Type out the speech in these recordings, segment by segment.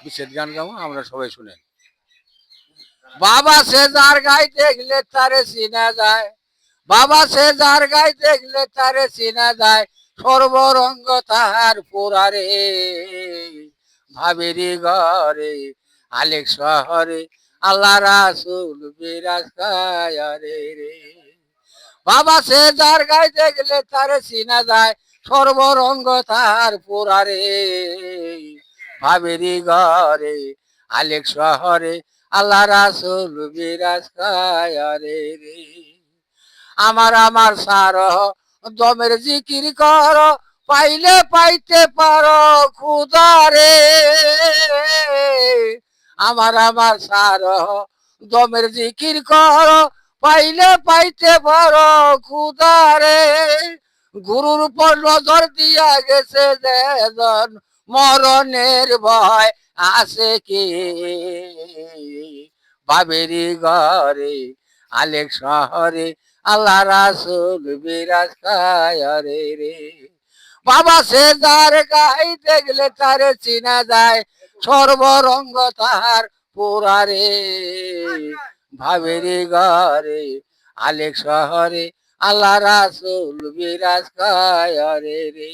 বিচ্ছেদ গান গাবো, আমরা সবাই শুনেন। বাবা সে যার গায়ে দেখলে তারে চিনা যায়, বাবা সে যার গায়ে দেখলে তারে চিনা যায়, সর্বরঙ্গ তাহার পোড়ারে, ভাবেরি ঘরে আলেক শহরে আল্লাহ রাসূল বিরাজ কায়ারে রে। বাবা সে যার গায়ে দেখলে তারে চিনা যায়, সর্বরঙ্গ তাহার পোড়ারে, ভাবেরি ঘরে আলেক শহরে আল্লাহ রাসূল বিরাজ কায়ারে রে। আমার আমার সার দমের জিকির কর, পাইলে পাইতে পারো খুদারে। আমার আমার সার দমের জিকির কর, পাইলে পাইতে পারো খুদারে। গুরুর উপর নজর দিয়া গেছে যেজন, মরণের ভয় আছে কি, বাবেরি ঘরে আলেক শহরে আল্লাহ রাসূল বিরাজ কায়ারে রে। বাবা সে যার গায়ে দেখলে তারে চিনা যায়, সর্বরঙ্গ তাহার পোড়ারে, ভাবেরি ঘরে আলেক শহরে আল্লাহ রাসূল বিরাজ কায়ারে রে।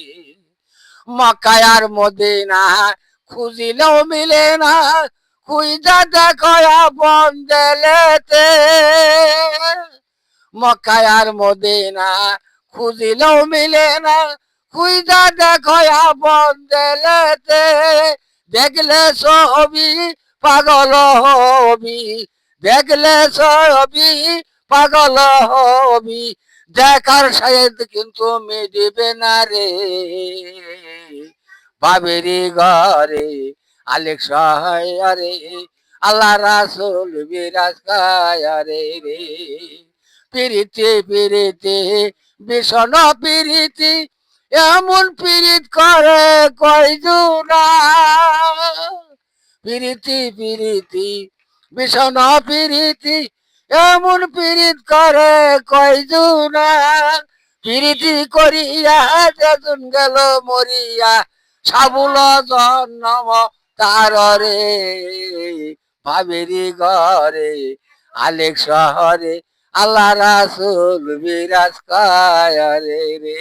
মক্কায় আর মদিনা খুঁজিলেও মিলে না, খুঁজা দেখো আপন দেলেতে। মক্কায় আর মদিনা খুঁজিলেও মিলে না, খুঁজা দেখো আপন দেলেতে। দেখলে ছবি পাগল হবি, দেখলে ছবি পাগল হবি, দেখার সাহেদ কিন্তু মিটবে না রে, বাবেরি ঘরে আলেক শহরে আল্লাহ রাসূল বিরাজ কায়ারে রে। পিরিতি পিরিতি বিষণ পিরিতি, এমন পিরিত করে কয়জনা, পিরিতি পিরিতি বিষণ পিরিতি, এমন পিরিত করে কয়জনা। পিরিতি করিয়া যেজন গেল মরিয়া, সাবুল জন্ম তার রে, ভাবেরি ঘরে আলেক শহরে আল্লাহ রাসূল বিরাজ কায়ারে রে।